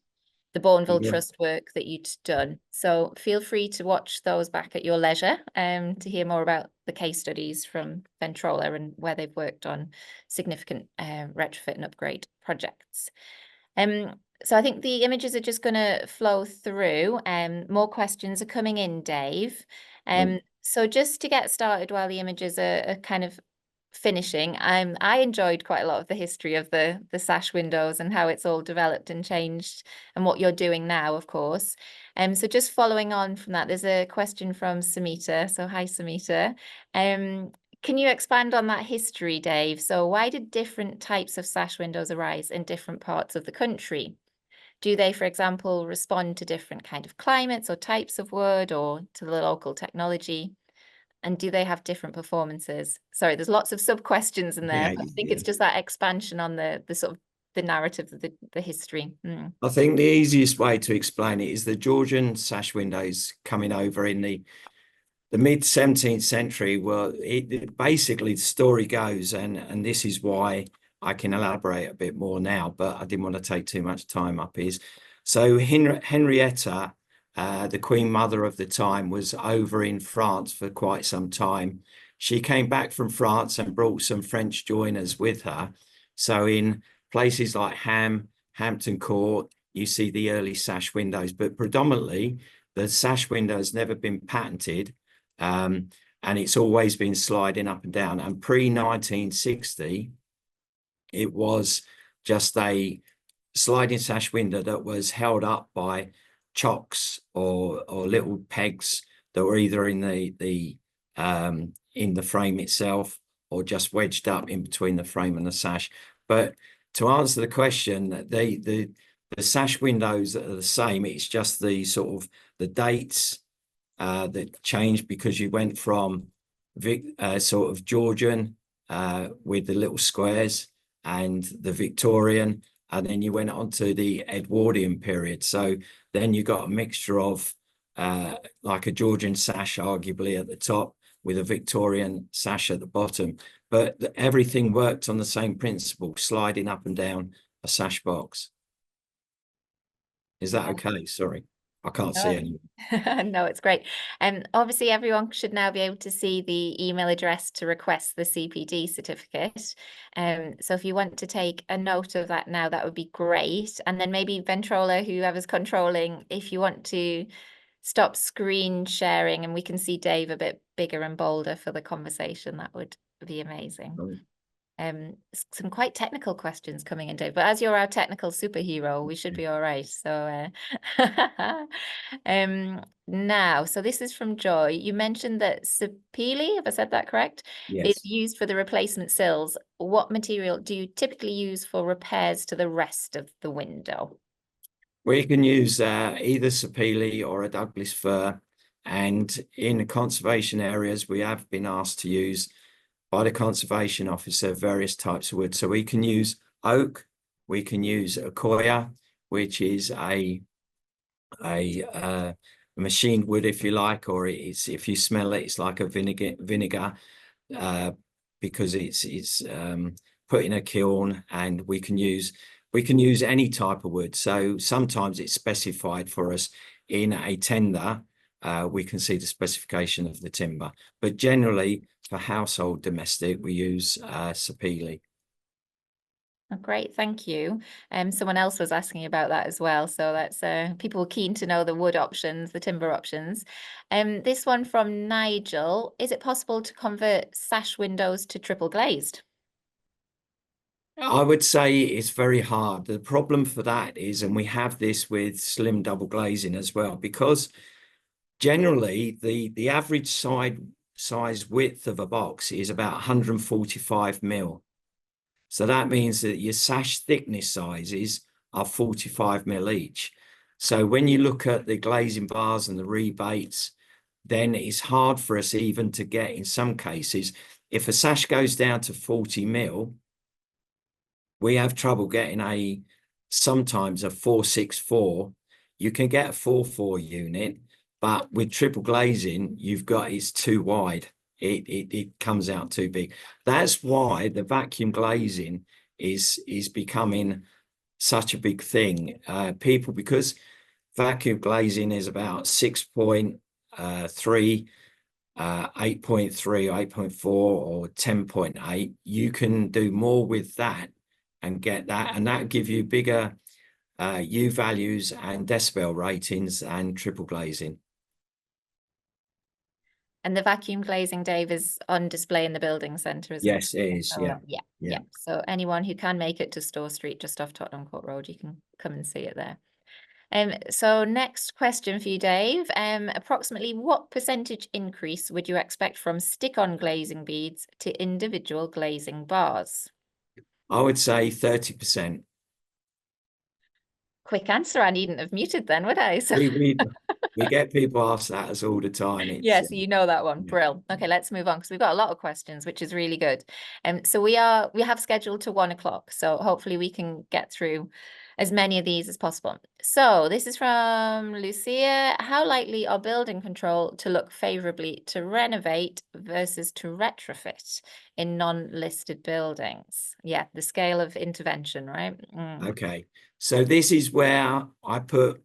the Bourneville Yeah. Trust work that you'd done. So feel free to watch those back at your leisure to hear more about the case studies from Ventrolla and where they've worked on significant retrofit and upgrade projects. So I think the images are just going to flow through. More questions are coming in, Dave. So just to get started while the images are kind of finishing, I enjoyed quite a lot of the history of the sash windows and how it's all developed and changed and what you're doing now, of course. So just following on from that, there's a question from Samita. So hi, Samita. Can you expand on that history, Dave? So why did different types of sash windows arise in different parts of the country? Do they, for example, respond to different kind of climates or types of wood or to the local technology? And do they have different performances? Sorry, there's lots of sub questions in there, but I think it's just that expansion on the sort of the narrative of the history. I think the easiest way to explain it is the Georgian sash windows coming over in the mid 17th century. Well, basically the story goes, and this is why I can elaborate a bit more now, but I didn't want to take too much time up, is so Henrietta, the Queen Mother of the time, was over in France for quite some time. She came back from France and brought some French joiners with her. So in places like Hampton Court, you see the early sash windows, but predominantly the sash window has never been patented, and it's always been sliding up and down. And pre-1960, it was just a sliding sash window that was held up by chocks or little pegs that were either in the frame itself or just wedged up in between the frame and the sash. But to answer the question, the sash windows are the same. It's just the sort of the dates that changed, because you went from sort of Georgian with the little squares and the Victorian, and then you went on to the Edwardian period. So then you got a mixture of like a Georgian sash, arguably at the top, with a Victorian sash at the bottom. But everything worked on the same principle, sliding up and down a sash box. Is that okay? Sorry, I can't see anyone. No, it's great. And obviously everyone should now be able to see the email address to request the CPD certificate. So if you want to take a note of that now, that would be great. And then maybe Ventrolla, whoever's controlling, if you want to stop screen sharing and we can see Dave a bit bigger and bolder for the conversation, that would be amazing. Some quite technical questions coming in, Dave, but as you're our technical superhero, we should be all right. So now, so this is from Joy. You mentioned that sapele, if I said that correct, is used for the replacement sills. What material do you typically use for repairs to the rest of the window? We can use either sapele or a Douglas fir, and in the conservation areas, we have been asked to use by the conservation officer various types of wood. So we can use oak, we can use Akoya, which is a machined wood, if you like, or it's, if you smell it, it's like a vinegar because it's put in a kiln, and we can use any type of wood. So sometimes it's specified for us in a tender. We can see the specification of the timber, but generally for household domestic, we use sapele. Oh, great, thank you. Someone else was asking about that as well. So that's people are keen to know the wood options, the timber options. This one from Nigel: is it possible to convert sash windows to triple glazed? I would say it's very hard. The problem for that is, and we have this with slim double glazing as well, because generally the average size width of a box is about 145 mil. So that means that your sash thickness sizes are 45 mil each. So when you look at the glazing bars and the rebates, then it's hard for us even to get, in some cases, if a sash goes down to 40 mil, we have trouble getting sometimes a 464. You can get a 44 unit, but with triple glazing, it's too wide. It comes out too big. That's why the vacuum glazing is becoming such a big thing. Because vacuum glazing is about 6.3, 8.3, 8.4, or 10.8, you can do more with that and get that, and that give you bigger U values and decibel ratings and triple glazing. And the vacuum glazing, Dave, is on display in the building centre, isn't it? Yes, it is. Yeah. Yeah. So anyone who can make it to Store Street, just off Tottenham Court Road, you can come and see it there. So next question for you, Dave. Approximately what percentage increase would you expect from stick-on glazing beads to individual glazing bars? I would say 30%. Quick answer. I needn't have muted then, would I? So We get people ask that us all the time. yes, you know that one. Yeah. Brill. Okay, let's move on because we've got a lot of questions, which is really good. So we have scheduled to 1 o'clock. So hopefully we can get through as many of these as possible. So this is from Lucia. How likely are building control to look favorably to renovate versus to retrofit in non-listed buildings? Yeah, the scale of intervention, right? Okay. So this is where I put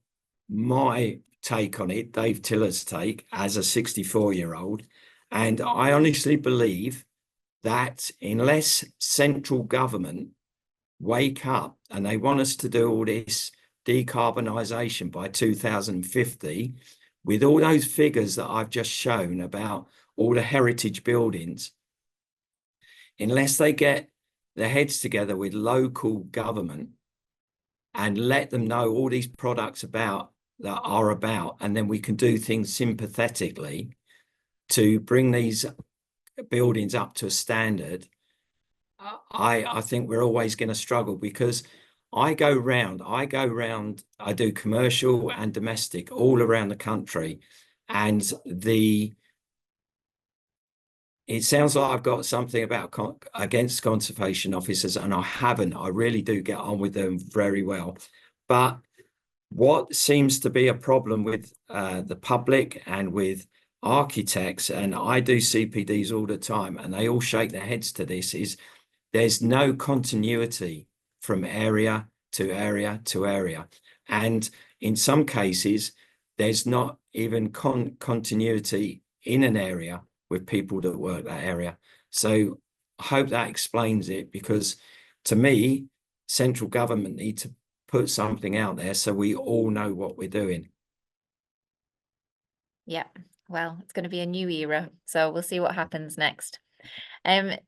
my take on it, Dave Tiller's take as a 64-year-old. And I honestly believe that unless central government wake up and they want us to do all this decarbonisation by 2050, with all those figures that I've just shown about all the heritage buildings, unless they get their heads together with local government and let them know all these products are about, and then we can do things sympathetically to bring these buildings up to a standard, I think we're always going to struggle, because I do commercial and domestic all around the country, and it sounds like I've got something against conservation officers, and I haven't. I really do get on with them very well. But what seems to be a problem with the public and with architects, and I do CPDs all the time, and they all shake their heads to this, is there's no continuity from area to area to area. And in some cases, there's not even continuity in an area with people that work that area. So I hope that explains it, because to me, central government need to put something out there so we all know what we're doing. Yeah, well, it's going to be a new era, so we'll see what happens next.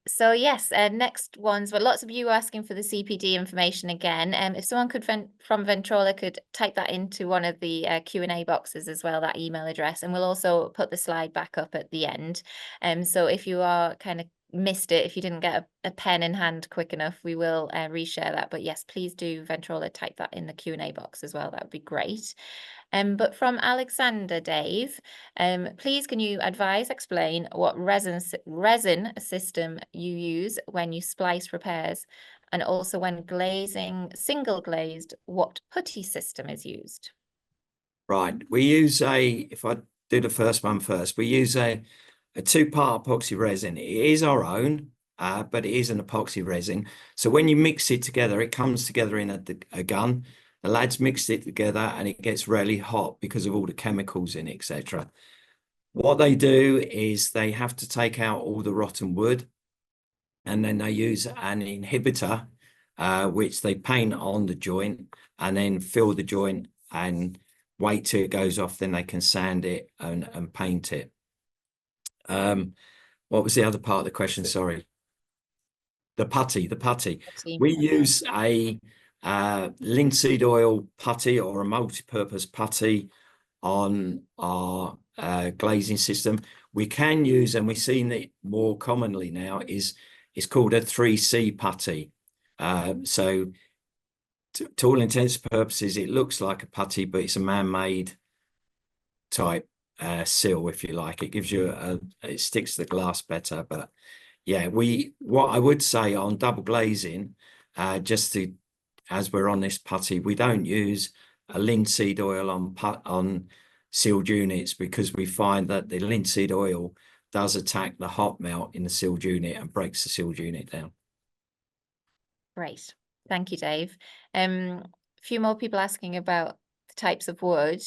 So yes, next ones, but lots of you asking for the CPD information again. If someone from Ventrolla could type that into one of the Q&A boxes as well, that email address, and we'll also put the slide back up at the end. So if you are kind of missed it, if you didn't get a pen in hand quick enough, we will reshare that. But yes, please do, Ventrolla, type that in the Q&A box as well. That would be great. But from Alexander, Dave, please can you explain what resin system you use when you splice repairs, and also when glazing single glazed, what putty system is used? Right, we use if I do the first one first, we use a two-part epoxy resin. It is our own, but it is an epoxy resin. So when you mix it together, it comes together in a gun. The lads mixed it together and it gets really hot because of all the chemicals in it, etc. What they do is they have to take out all the rotten wood, and then they use an inhibitor, which they paint on the joint and then fill the joint and wait till it goes off. Then they can sand it and paint it. What was the other part of the question? Sorry. The putty. Team. We Okay. use a linseed oil putty or a multi-purpose putty on our glazing system. We can use, and we've seen it more commonly now, is it's called a 3C putty. So to all intents and purposes, it looks like a putty, but it's a man-made type seal, if you like. It gives you it sticks to the glass better. But yeah, what I would say on double glazing, just to, as we're on this putty, we don't use a linseed oil on sealed units, because we find that the linseed oil does attack the hot melt in the sealed unit and breaks the sealed unit down. Great. Thank you, Dave. A few more people asking about the types of wood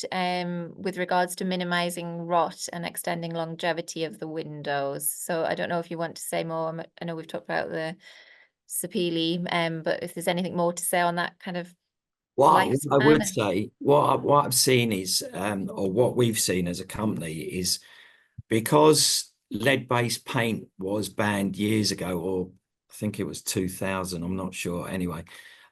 with regards to minimizing rot and extending longevity of the windows. So I don't know if you want to say more. I know we've talked about the CPD, but if there's anything more to say on that kind of What I lifespan. would say, what I've seen is, or what we've seen as a company is, because lead-based paint was banned years ago, or I think it was 2000, I'm not sure. Anyway,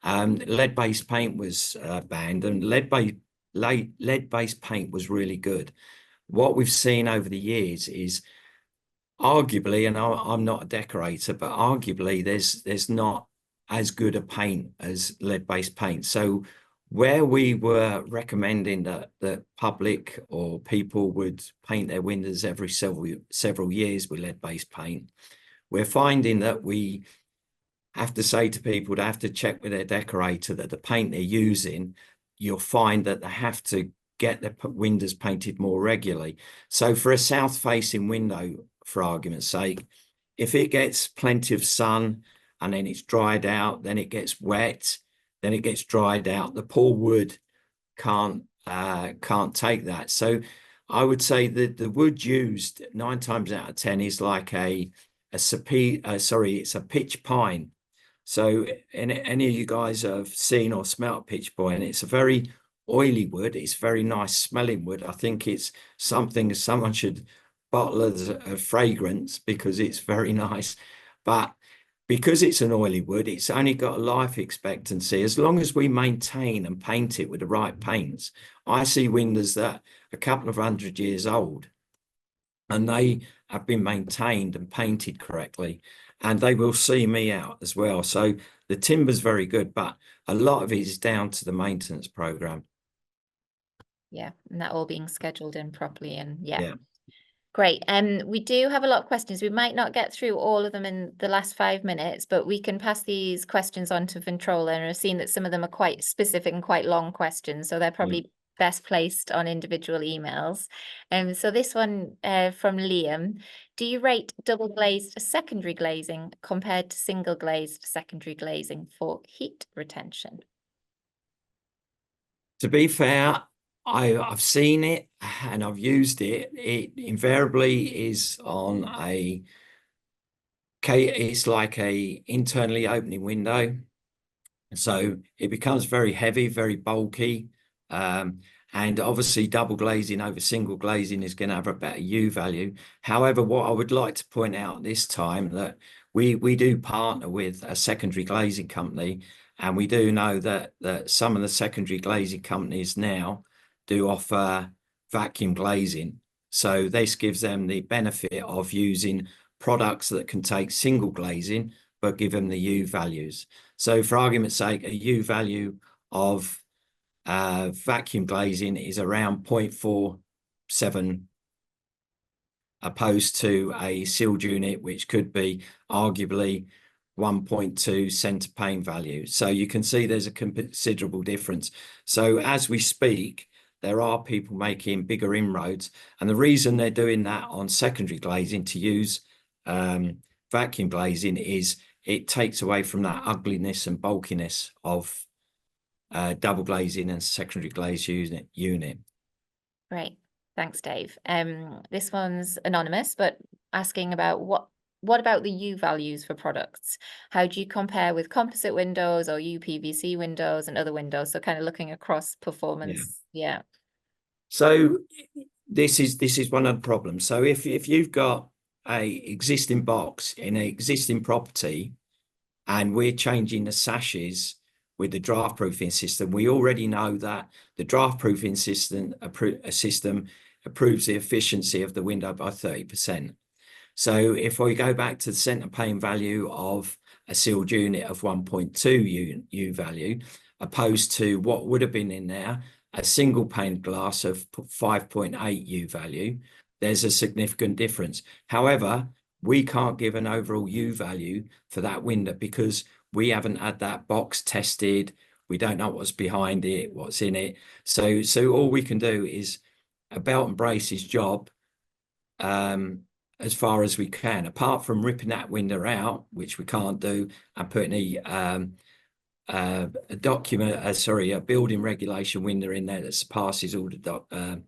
lead-based paint was banned, and lead-based paint was really good. What we've seen over the years is, arguably, and I'm not a decorator, but arguably there's not as good a paint as lead-based paint. So where we were recommending that the public or people would paint their windows every several years with lead-based paint, we're finding that we have to say to people, they have to check with their decorator that the paint they're using, you'll find that they have to get their windows painted more regularly. So for a south-facing window, for argument's sake, if it gets plenty of sun and then it's dried out, then it gets wet, then it gets dried out, the poor wood can't take that. So I would say that the wood used 9 times out of 10 is like it's a pitch pine. So any of you guys have seen or smelt pitch pine, it's a very oily wood. It's very nice smelling wood. I think it's something someone should bottle as a fragrance, because it's very nice. But because it's an oily wood, it's only got a life expectancy. As long as we maintain and paint it with the right paints, I see windows that are a couple of 100 years old, and they have been maintained and painted correctly, and they will see me out as well. So the timber's very good, but a lot of it is down to the maintenance program. Yeah, and that all being scheduled in properly, and yeah. Yeah. Great. We do have a lot of questions. We might not get through all of them in the last 5 minutes, but we can pass these questions on to Ventrolla, and I've seen that some of them are quite specific and quite long questions, so they're probably best placed on individual emails. So this one from Liam: do you rate double glazed secondary glazing compared to single glazed secondary glazing for heat retention? To be fair, I've seen it and I've used it. It invariably is on it's like a internally opening window. So it becomes very heavy, very bulky. And obviously double glazing over single glazing is going to have a better U value. However, what I would like to point out this time, that we do partner with a secondary glazing company, and we do know that some of the secondary glazing companies now do offer vacuum glazing. So this gives them the benefit of using products that can take single glazing, but give them the U values. So for argument's sake, a U value of vacuum glazing is around 0.47, opposed to a sealed unit, which could be arguably 1.2 center pane value. So you can see there's a considerable difference. So as we speak, there are people making bigger inroads, and the reason they're doing that on secondary glazing to use vacuum glazing is it takes away from that ugliness and bulkiness of double glazing and secondary glaze unit. Great. Thanks, Dave. This one's anonymous, but asking about what about the U values for products? How do you compare with composite windows or UPVC windows and other windows? So kind of looking across performance. Yeah. So this is one of the problems. So if you've got a existing box in an existing property, and we're changing the sashes with the draft proofing system. We already know that the draft proofing system improves the efficiency of the window by 30%. So if we go back to the centre pane value of a sealed unit of 1.2 U value, opposed to what would have been in there, a single pane glass of 5.8 U value, there's a significant difference. However, we can't give an overall U value for that window because we haven't had that box tested. We don't know what's behind it, what's in it. So all we can do is a belt and braces job, as far as we can, apart from ripping that window out, which we can't do, and putting a building regulation window in there that surpasses all the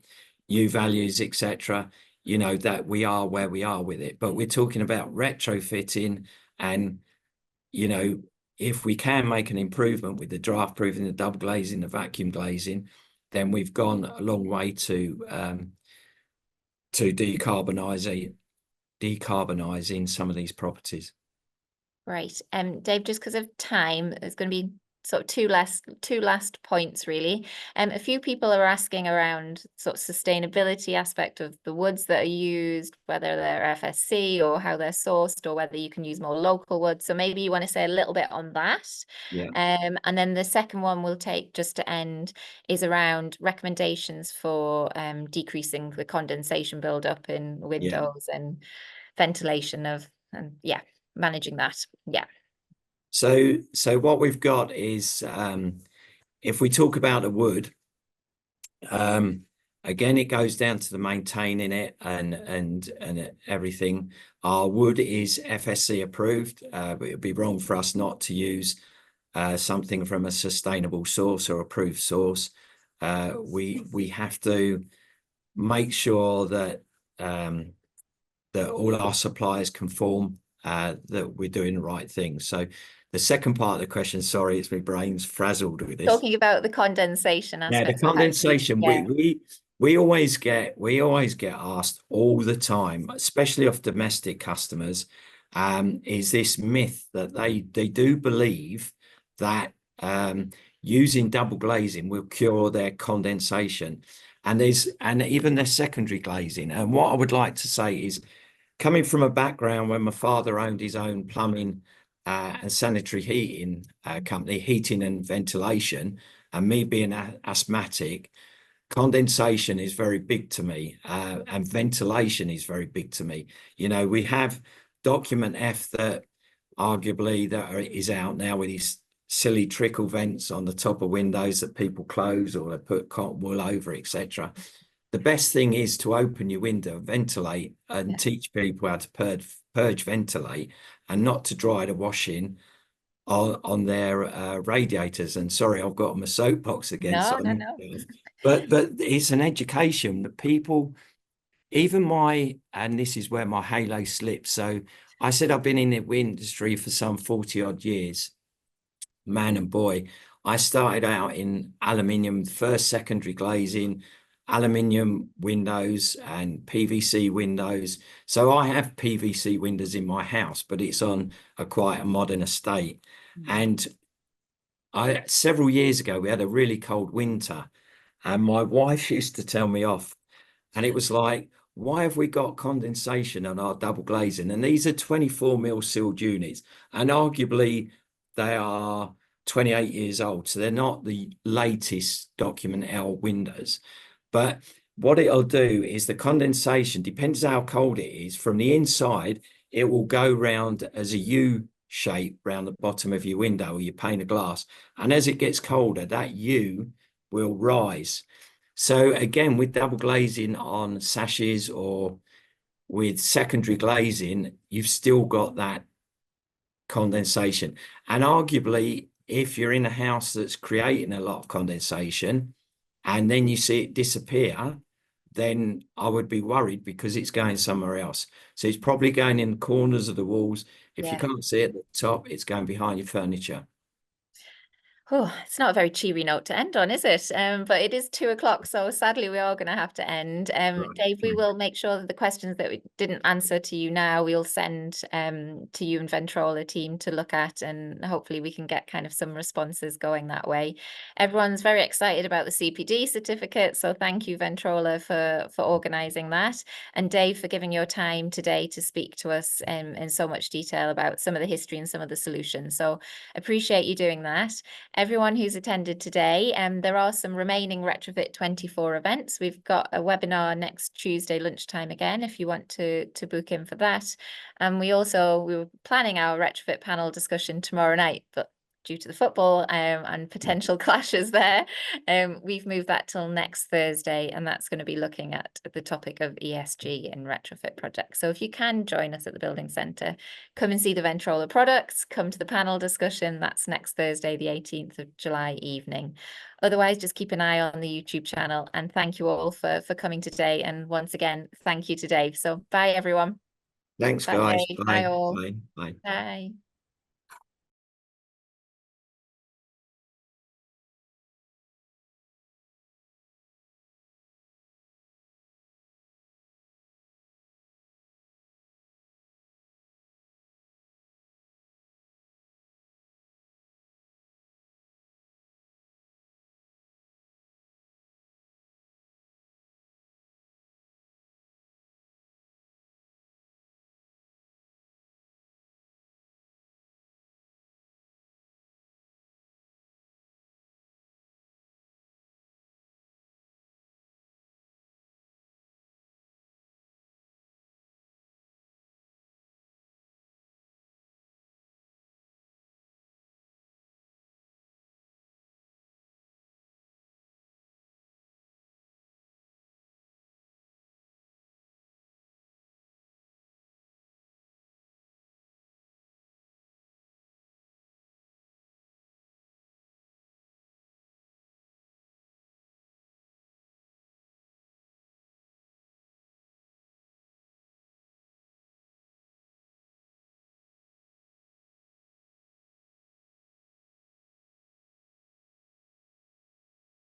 U values, etc. You know, that we are where we are with it. But we're talking about retrofitting, and you know, if we can make an improvement with the draft proofing, the double glazing, the vacuum glazing, then we've gone a long way to decarbonising some of these properties. Right. Dave, just because of time, there's going to be sort of two last points really. A few people are asking around sort of sustainability aspect of the woods that are used, whether they're FSC or how they're sourced, or whether you can use more local wood. So maybe you want to say a little bit on that. Yeah. And then the second one we'll take just to end is around recommendations for decreasing the condensation buildup in windows and ventilation and managing that. Yeah. So what we've got is, if we talk about the wood, again, it goes down to the maintaining it and everything. Our wood is FSC approved, but it would be wrong for us not to use something from a sustainable source or approved source. We have to make sure that that all our suppliers conform, that we're doing the right thing. So the second part of the question, sorry, it's my brain's frazzled with this. Talking about the condensation aspect. Yeah, the condensation. We always get asked all the time, especially of domestic customers, is this myth that they do believe that using double glazing will cure their condensation, and even their secondary glazing. And what I would like to say is, coming from a background when my father owned his own plumbing and sanitary heating company, heating and ventilation, and me being asthmatic, condensation is very big to me, and ventilation is very big to me. You know, we have document F that arguably is out now with these silly trickle vents on the top of windows that people close, or they put cotton wool over, etc. The best thing is to open your window, ventilate, and teach people how to purge, ventilate, and not to dry the washing on their radiators. And sorry, I've got on my soapbox again. No. But it's an education that people, and this is where my halo slips. So I said I've been in the industry for some 40 odd years, man and boy. I started out in aluminium, first secondary glazing, aluminium windows and PVC windows. So I have PVC windows in my house, but it's on quite a modern estate. And several years ago, we had a really cold winter, and my wife used to tell me off, and it was like, why have we got condensation on our double glazing? And these are 24 mil sealed units, and arguably they are 28 years old, so they're not the latest document L windows. But what it'll do is the condensation, depends how cold it is, from the inside, it will go round as a U shape round the bottom of your window or your pane of glass. And as it gets colder, that U will rise. So again, with double glazing on sashes or with secondary glazing, you've still got that condensation. And arguably, if you're in a house that's creating a lot of condensation, and then you see it disappear, then I would be worried because it's going somewhere else. So it's probably going in the corners of the walls. If you can't see it at the top, it's going behind your furniture. Oh, it's not a very cheery note to end on, is it? But it is 2 o'clock, so sadly we are going to have to end. Right. Dave, we will make sure that the questions that we didn't answer to you now, we'll send to you and Ventrolla team to look at, and hopefully we can get kind of some responses going that way. Everyone's very excited about the CPD certificate, so thank you, Ventrolla, for organising that, and Dave for giving your time today to speak to us in so much detail about some of the history and some of the solutions. So appreciate you doing that. Everyone who's attended today, there are some remaining Retrofit 24 events. We've got a webinar next Tuesday lunchtime again, if you want to book in for that. And we were planning our Retrofit panel discussion tomorrow night, but due to the football and potential clashes there, we've moved that till next Thursday, and that's going to be looking at the topic of ESG in retrofit projects. So if you can join us at the Building Centre, come and see the Ventrolla products, come to the panel discussion. That's next Thursday, the 18th of July evening. Otherwise, just keep an eye on the YouTube channel, and thank you all for coming today. And once again, thank you to Dave. So bye, everyone. Thanks, Bye, guys. Dave. Bye, Bye. all. Bye. Bye. Bye.